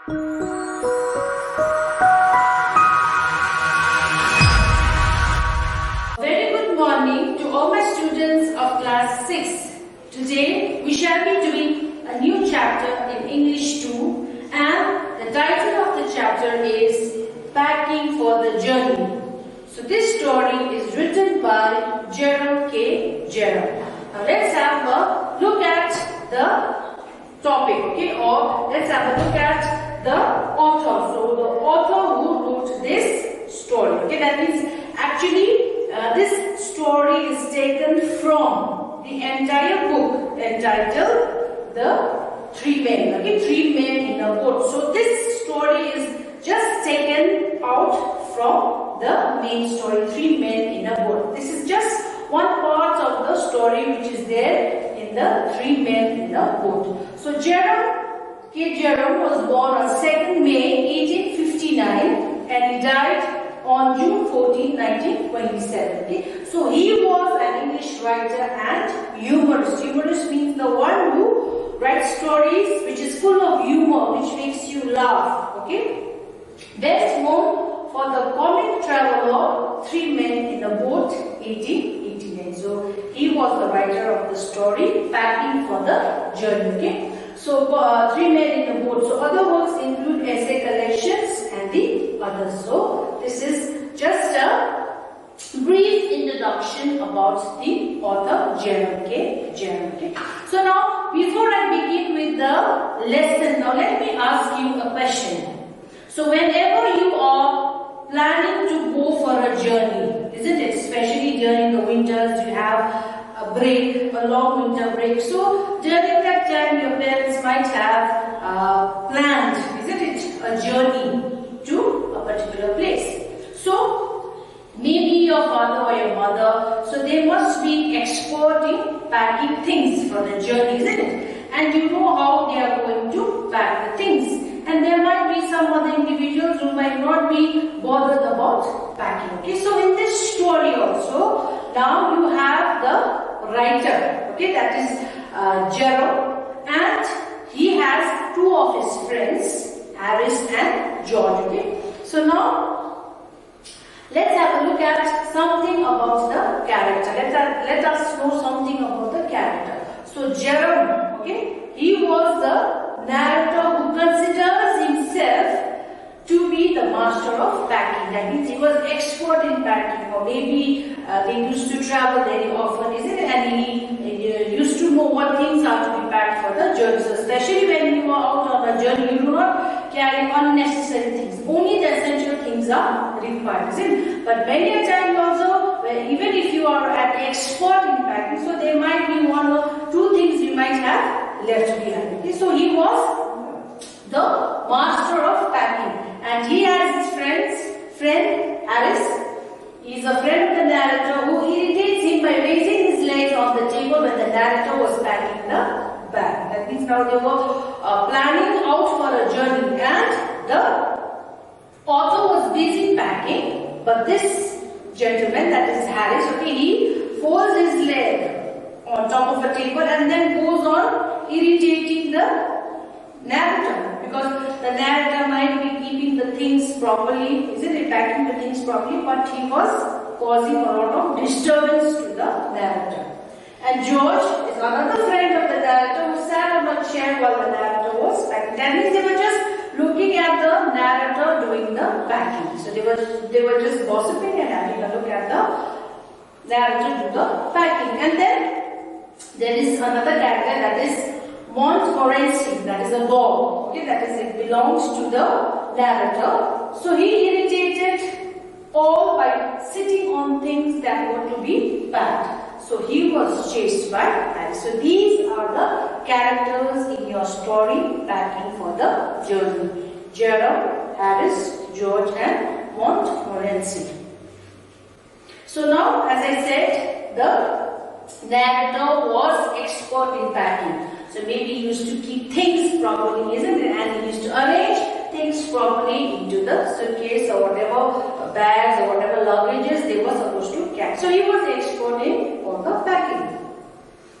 Very good morning to all my students of class 6. Today we shall be doing a new chapter in English 2, and the title of the chapter is Packing for the Journey. So this story is written by Jerome K. Jerome. Now let's have a look at the topic, okay, or let's have a look at the author. So the author who wrote this story, okay, that means actually this story is taken from the entire book entitled The Three Men, okay, Three Men in a Boat. So this story is just taken out from the main story, Three Men in a Boat. This is just one part of the story which is there in the Three Men in a Boat. So Jerome K. Jerome was born on 2nd May 1859 and he died on June 14, 1927. Okay? So he was an English writer and humorist. Humorist means the one who writes stories which is full of humor, which makes you laugh. Okay? Best known for the comic travelogue Three Men in a Boat, 1889. So he was the writer of the story, Packing for the Journey. Okay? So Three Men in a Boat. So other works include essay collections and the others. So this is just a brief introduction about the author Jerome K. Jerome. Okay? So now before I begin with the lesson, now let me ask you a question. So whenever you are planning to go for a journey, isn't it? Especially during the winters, you have a break, a long winter break. So during that time, your parents might have planned, isn't it, a journey to a particular place. So maybe your father or your mother, so they must be expert in packing things for the journey, isn't it? And you know how they are going to pack the things. And there might be some other individuals who might not be bothered about packing. Okay, so in this story also, now you have the writer, okay, that is Jerome, and he has two of his friends, Harris and George. Okay, so now let's have a look at something about the character. Let us know something about the character. So Jerome, okay, he was the narrator who considers himself to be the master of packing. That means he was expert in packing, or maybe they used to travel very often, isn't it? And he used to know what things are to be packed for the journey. So especially when you are out on a journey, you do not carry unnecessary things. Only the essential things are required, isn't it? But many a time also, even if you are an expert in packing, so there might be one or two things you might have left behind. Okay? So he was the master of packing. And he has his friend Harris. He is a friend of the narrator who irritates him by raising his legs on the table when the narrator was packing the bag. That means now they were planning out for a journey, and the author was busy packing, but this gentleman, that is Harris, okay, he folds his leg on top of a table and then goes on irritating the narrator, because the narrator might be keeping the things properly, isn't it, packing the things properly, but he was causing a lot of disturbance to the narrator. And George is another friend of the narrator who sat on a chair while the narrator was packing. That means they were just looking at the narrator doing the packing. So they were just gossiping and having a look at the narrator do the packing. And then there is another character, that is Montmorency, that is a dog, okay, that is, it belongs to the narrator. So he irritated all by sitting on things that were to be packed. So he was chased by Harris. So these are the characters in your story, Packing for the Journey. Jerome, Harris, George and Montmorency. So now, as I said, the narrator was expert in packing. So maybe he used to keep things properly, isn't it? And he used to arrange things properly into the suitcase or whatever bags or whatever luggages they were supposed to carry. So he was expert in all the packing.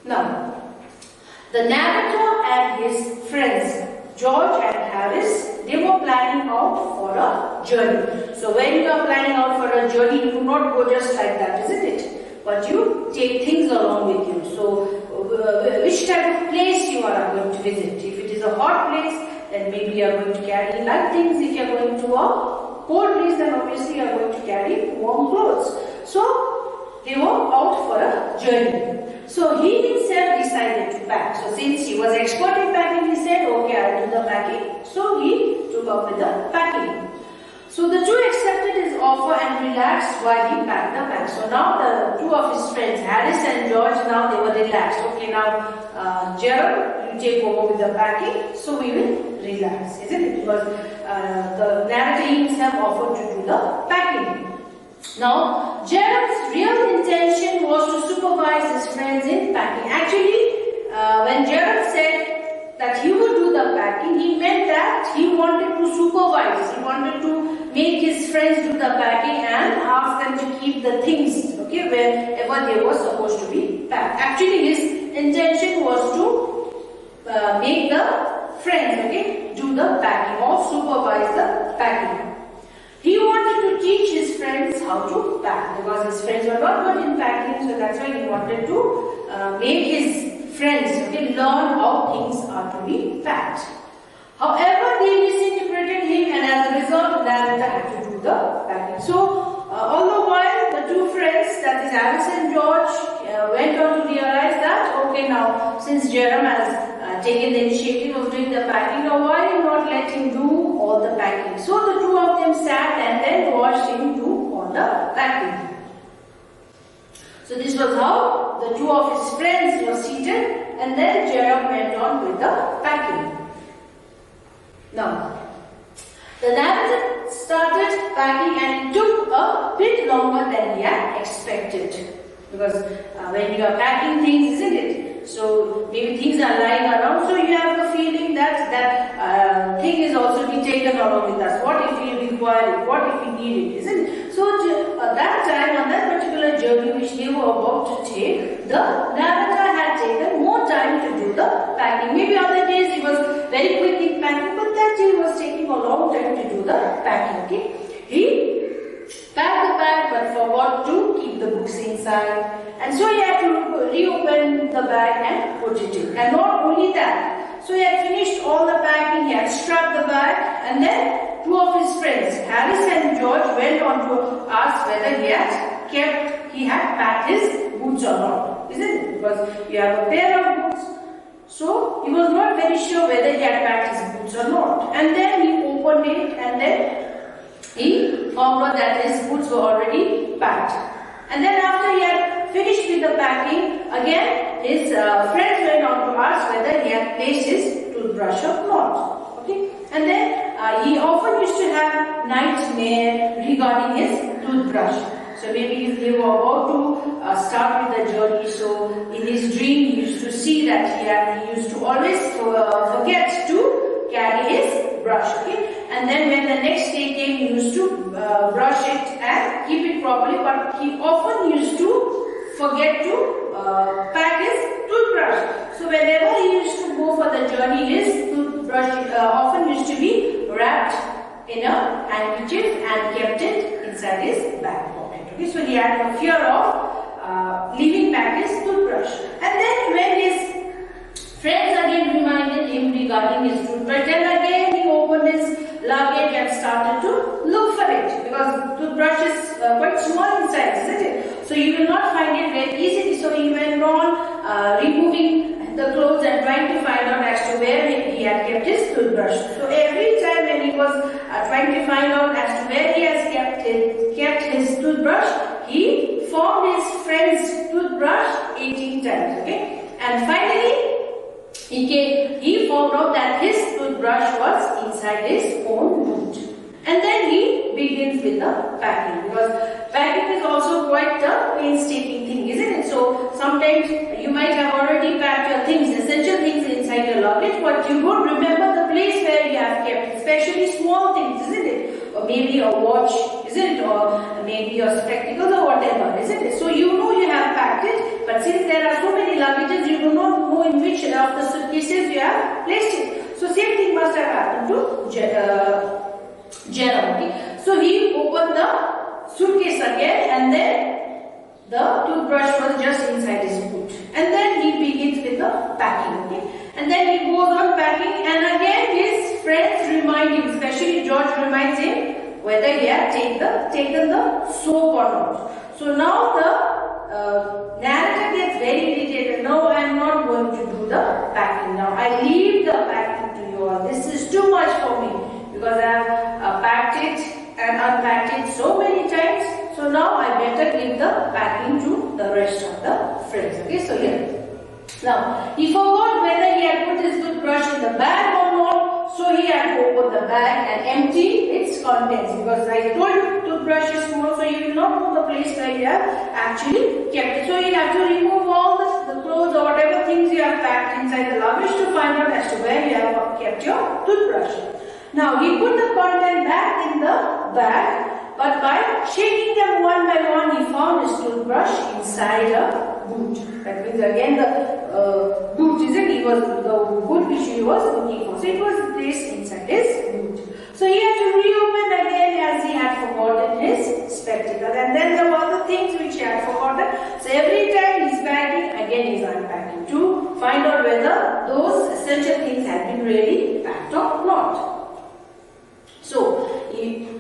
Now, the narrator and his friends, George and Harris, they were planning out for a journey. So when you are planning out for a journey, you do not go just like that, isn't it? But you take things along with you. So which type of place you are going to visit? If it is a hot place, then maybe you are going to carry light things. If you are going to a cold place, then obviously you are going to carry warm clothes. So they were out for a journey. So he himself decided to pack. So since he was expert in packing, he said, okay, I'll do the packing. So he took up with the packing. So the two accepted his offer and relaxed while he packed the bag. So now the two of his friends, Harris and George, now they were relaxed. Okay, now Gerald, you take over with the packing, so we will relax, isn't it? Because the narrator himself offered to do the packing. Now, Gerald's real intention was to supervise his friends in packing. Actually, when Gerald said that he would do the packing, he meant that he wanted to supervise. He wanted to make his friends do the packing and ask them to keep the things, okay, wherever they were supposed to be packed. Actually, his intention was to make the friends, okay, do the packing or supervise the packing. He wanted to teach his friends how to pack because his friends were not good in packing, so that's why he wanted to make his friends, okay, learn how things are to be packed. However, they misinterpreted him, and as a result, the narrator had to do the packing. So, all the while, the two friends, that is Alice and George, went on to realize that, okay, now, since Jerome has taken the initiative of doing the packing, now why not let him do all the packing? So, the two of them sat and then watched him do all the packing. So, this was how the two of his friends were seated, and then Jerome went on with the packing. Now, the narrator started packing and it took a bit longer than he had expected. Because when you are packing things, isn't it? So maybe things are lying around, so you have the feeling that that thing is also being taken along with us. What if we require it? What if we need it? Isn't it? So that time, on that particular journey which they were about to take, the narrator had taken more time to do the packing. Maybe other days he was very quick in packing, but that day he was taking a long time to do the packing. Okay, he packed the bag but forgot to keep the books inside, and so he had to reopen the bag and put it in. And not only that, so he had finished all the packing, he had strapped the bag, and then two of his friends, Harris and George, went on to ask whether he had packed his boots or not, isn't it? Because you have a pair of boots, so he was not very sure whether he had packed his boots or not. And then he opened it, and then he found out that his boots were already packed. And then after he had finished with the packing, again his friends went on to ask whether he had placed his toothbrush or not. Okay? And then he often used to have nightmare regarding his toothbrush. So maybe if they were about to start with the journey, so in his dream he used to see that he used to always forget to carry his brush. Okay? And then when the next day came, he used to brush it and keep it properly, but he often used to forget to pack his toothbrush. So whenever he used to go for the journey, his toothbrush often used to be wrapped in a handkerchief and kept it inside his back pocket. Okay, so he had a fear of leaving back his toothbrush. And then when his friends again reminded him regarding his toothbrush, then again he opened his luggage and started to look for it, because toothbrush is quite small in size, isn't it? So you will not find it very easily. So he went on removing the clothes and trying to find out as to where he had kept his toothbrush. So every time when he was trying to find out as to where he has kept his toothbrush, he found his friend's toothbrush 18 times. Okay, and finally he found out that his toothbrush was inside his own boot. And then he begins with the packing, because packing is also quite a painstaking thing, isn't it? So sometimes you might have already packed your things, essential things inside your luggage, but you don't remember the place where you have kept, especially small things, isn't it? Or maybe a watch, isn't it? Or maybe your spectacles or whatever, isn't it? So you know you have packed it, but since there are so many luggages, you do not know in which of the suitcases you have placed it. So same thing must have happened to Jerome. Okay? So he opened the suitcase again, and then the toothbrush was just inside his boot. And then he begins with the packing. Okay? And then he goes on packing, and again his friends remind him, especially George reminds him whether he had taken the soap or not. So now the narrator gets very irritated. No, I am not going to do the packing now. I leave the packing to you all. This is too much for me because I have packed it and unpacked it so many times. So now I better give the packing to the rest of the friends. Okay, so here. Now, he forgot whether he had put his toothbrush in the bag or not, so he had to open the bag and empty its contents, because I told you toothbrush is small, so you will not know the place where you have actually kept it. So you have to remove all the clothes or whatever things you have packed inside the luggage to find out as to where you have kept your toothbrush. Now, he put the content back in the bag, but by shaking them one by one, he found his toothbrush inside a boot. That means again the boot, isn't it? It was the boot which he was looking for. So it was placed inside his boot. So he had to reopen again as he had forgotten his spectacles. And then there were other things which he had forgotten. So every time he's packing, again he's unpacking to find out whether those essential things had been really packed or not. So,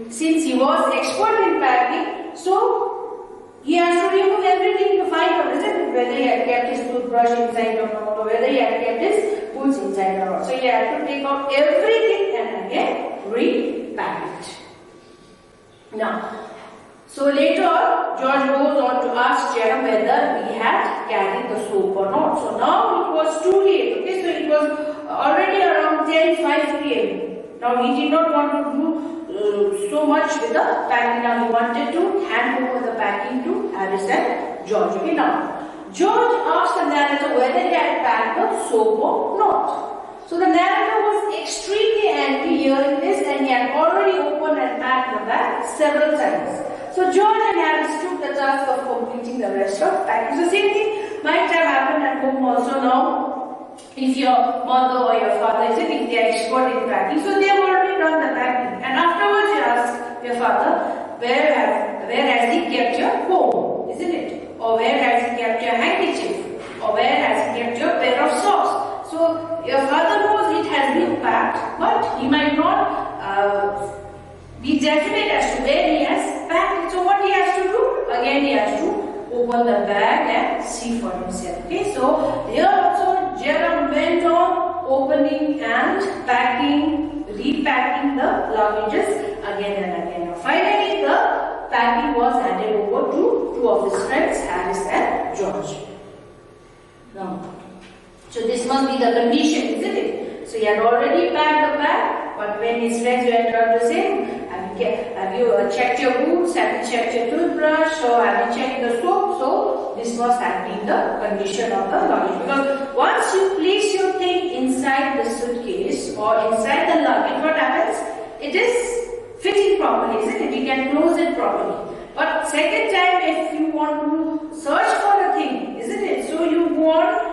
since he was expert in packing, so he has to remove everything to find out, isn't it? Whether he had kept his toothbrush inside or not, or whether he had kept his boots inside or not. So he had to take out everything and again repack it. Now, so later on, George goes on to ask Jerome whether he had carried the soap or not. So now it was too late. Okay, so it was already around 10:05 p.m. Now he did not want to do so much with the packing. Now he wanted to hand over the packing to Harris and George. Okay, now George asked the narrator whether he had packed the soap or not. So the narrator was extremely angry hearing this, and he had already opened and packed the bag several times. So George and Harris took the task of completing the rest of packing. So same thing might have happened at home also now. If your mother or your father, if they are expert in packing, so they have already done the packing. And afterwards you ask your father, where has he kept your comb, isn't it? Or where has he kept your handkerchief? Or where has he kept your pair of socks? So your father knows it has been packed, but he might not be definite as to where he has packed it. So what he has to do? Again he has to open the bag and see for himself. Okay, so here also Jerome went on opening and packing, repacking the luggages again and again. Now, finally, the packing was handed over to two of his friends, Harris and George. Now, so this must be the condition, isn't it? So he had already packed the bag, but when his friends went around to say, have you checked your boots? Have you checked your toothbrush? Or have you checked the soap? So this must have been the condition of the luggage. Because once you place your thing inside the suitcase or inside the luggage, what happens? It is fitting properly, isn't it? You can close it properly. But second time, if you want to search for a thing, isn't it? So you want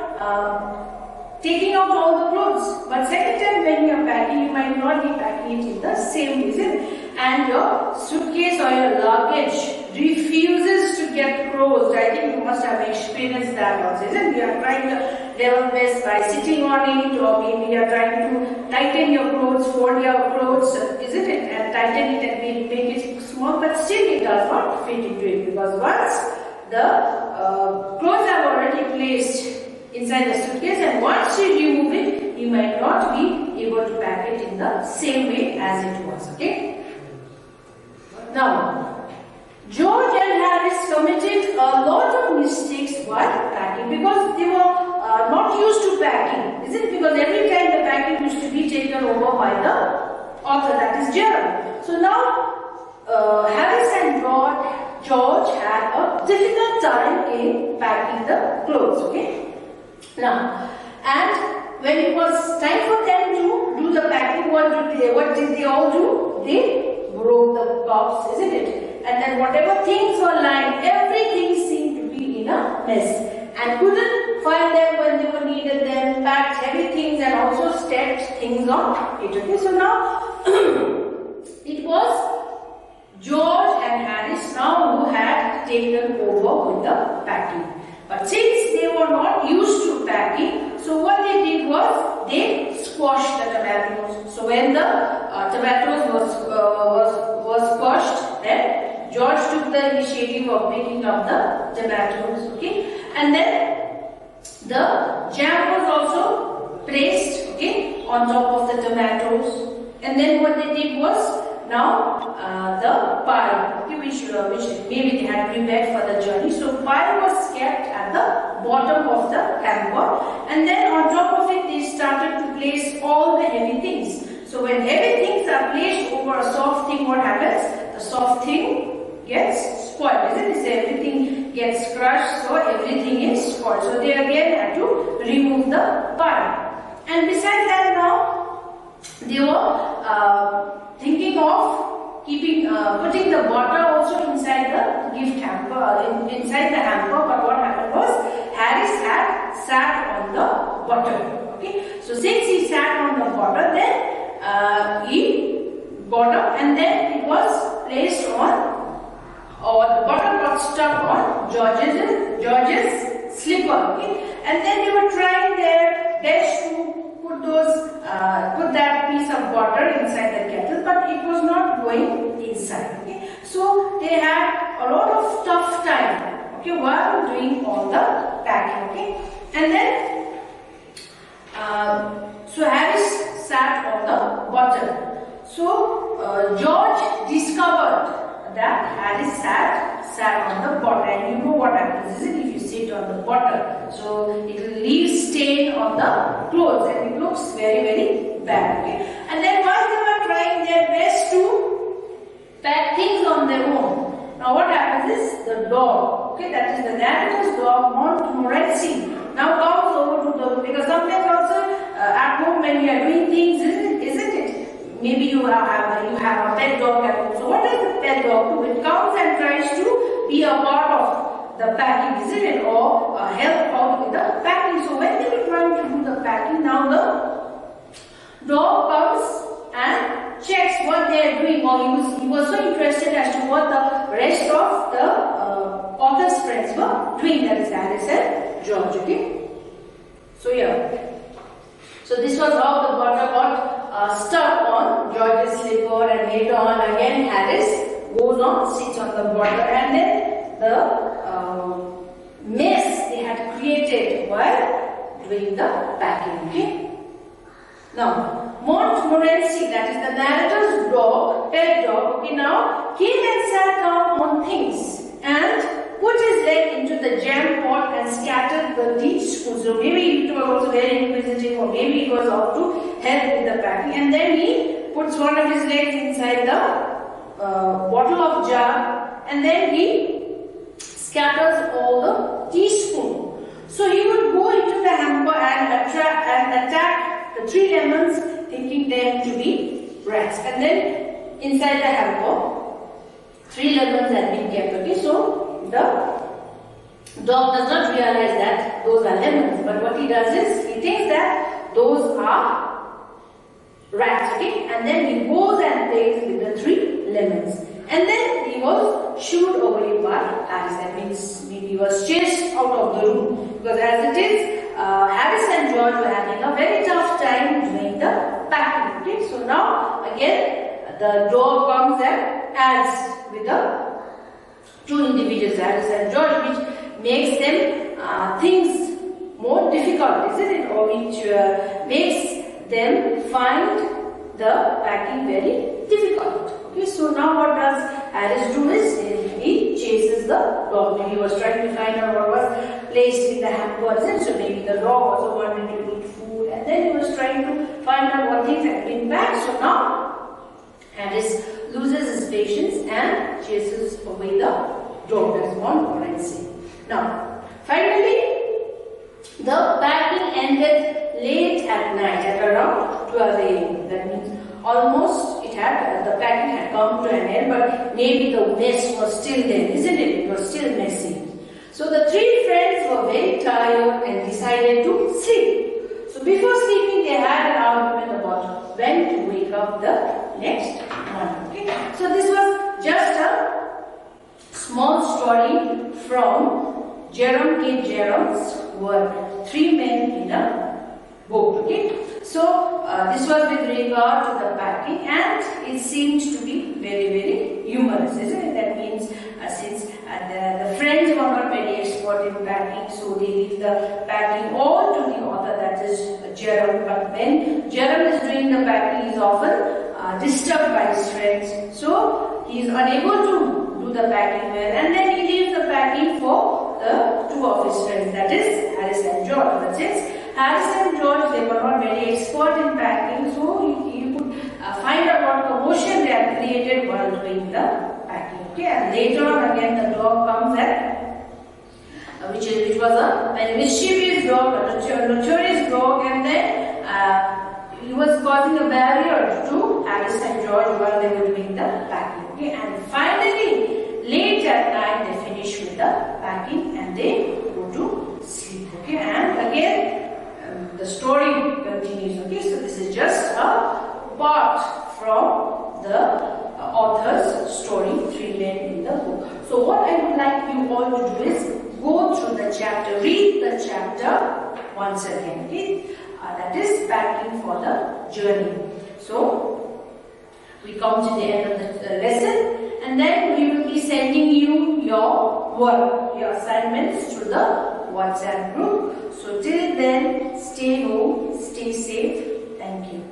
taking out all the clothes. But second time when you are packing, you might not be packing it in the same way, isn't it? And your suitcase or your luggage refuses to get closed. I think you must have experienced that also, isn't it? You are trying to level this by sitting on it, or maybe you are trying to tighten your clothes, fold your clothes, isn't it? And tighten it and make it small, but still it does not fit into it, because once the clothes are already placed inside the suitcase, and once you remove it, you might not be able to pack it in the same way as it was. Okay. Now, George and Harris committed a lot of mistakes while packing, because they were not used to packing, isn't it? Because every time the packing used to be taken over by the author, that is Jerome. So now Harris and George had a difficult time in packing the clothes. Okay. Now, and when it was time for them to do the packing, what did they all do? They broke the tops, isn't it? And then whatever things were lying, everything seemed to be in a mess, and couldn't find them when they were needed. Then packed heavy things and also stepped things on it. Okay, so now it was George and Harris now who had taken over with the packing. But since they were not used to packing, so what they did was they squashed the tomatoes. So when the tomatoes was squashed, then George took the initiative of picking up the tomatoes. Okay, and then the jam was also placed, okay, on top of the tomatoes. And then what they did was now the pie, okay, which maybe they had prepared for the journey. So pie was kept at the bottom of the hamper, and then on top of it they started to place all the heavy things. So when heavy things are placed over a soft thing, what happens? The soft thing gets spoiled, isn't it? So everything gets crushed, so everything is spoiled. So they again had to remove the pie. And besides that, now they were thinking of putting the butter also inside the gift hamper, inside the hamper. But what happened was Harris had sat on the butter. Okay, so since he sat on the butter, then he got up, and then it was placed on, or the butter got stuck on George's slipper. Okay, and then they were trying their best to put that piece of butter inside the kettle, but it was not going inside. Okay, so they had a lot of tough time, okay, while doing all the packing. Okay, and then so Harris sat on the butter. So George discovered that Harris sat on the butter, and you know what happens, is it? If you sit on the butter, so it will leave stain on the clothes, and it looks very, very bad. Okay, and then while they were trying their best to pack things on their own, now what happens is the dog, okay, that is the narrator's dog, Montmorency, now comes over to the, because sometimes also at home when you are doing things, isn't it? Maybe you have a pet dog at home. So what does the pet dog do? It comes and tries to be a part of the packing, isn't it? Or help out with the packing. So when they were trying to do the packing, now the dog comes and checks what they are doing. Or he was so interested as to what the rest of the author's friends were doing. That is Harris and George. Okay. So yeah. So this was how the butter got stuck on George's slipper, and later on again Harris goes on, sits on the butter, and then the mess they had created while doing the packing. Okay. Now Montmorency, that is the narrator's dog, pet dog, okay, now came and sat down on things and put his leg into the jam pot and scattered the teaspoons. So maybe it was also very inquisitive, or maybe it was out to help with the packing. And then he puts one of his legs inside the bottle of jar, and then he scatters all the teaspoon. So he would go into the hamper and attack the 3 lemons, thinking them to be rats. And then inside the hamper, 3 lemons had been kept. Okay, so the dog does not realize that those are lemons, but what he does is he thinks that those are rats. Okay, and then he goes and plays with the 3 lemons, and then he was shooed away by Harris. That means maybe he was chased out of the room, because as it is, Harris and George were having a very tough time doing the packing. Okay, so now again the dog comes and adds with the 2 individuals, Harris and George, which makes them things more difficult, isn't it? Or which makes them find the packing very difficult. Okay, so now what does Harris do is he chases the dog. Maybe he was trying to find out what was placed in the hamper, isn't it? So maybe the dog also wanted to eat food, and then he was trying to find out what things had been packed. So now Harris loses his patience and chases away the dog. That's Montmorency. Now, finally, the packing ended late at night at around 12 a.m. That means almost the packing had come to an end, but maybe the mess was still there, isn't it? It was still messy. So the 3 friends were very tired and decided to sleep. So before sleeping, they had an argument about when to wake up the next morning. Okay. So this was just a small story from Jerome K. Jerome's work, Three Men in a Boat. Okay. So this was with regard to the packing, and it seems to be very, very humorous, isn't it? That means since the friends were not very expert in packing, so they leave the packing all to the author, that is Jerome. But when Jerome is doing the packing, he is often disturbed by his friends, so he is unable to do the packing well, and then he leaves the packing for the two of his friends, that is Harris and George. But since Harris and George, they were not very expert in packing, so you could find out what commotion they had created while doing the packing. Okay, and later on again the dog comes and which was a very mischievous dog, a notorious dog, and then he was causing a barrier to Harris and George while they were doing the packing. Okay, and finally late at night they finish with the packing and they go to sleep. Okay, and again the story continues. Okay, so this is just a part from the author's story, Three Men in the Book. So what I would like you all to do is go through the chapter, read the chapter once again. Okay, that is packing for the journey. So we come to the end of the lesson, and then we will be sending you your work, your assignments through the WhatsApp group. So till then, stay home, stay safe. Thank you.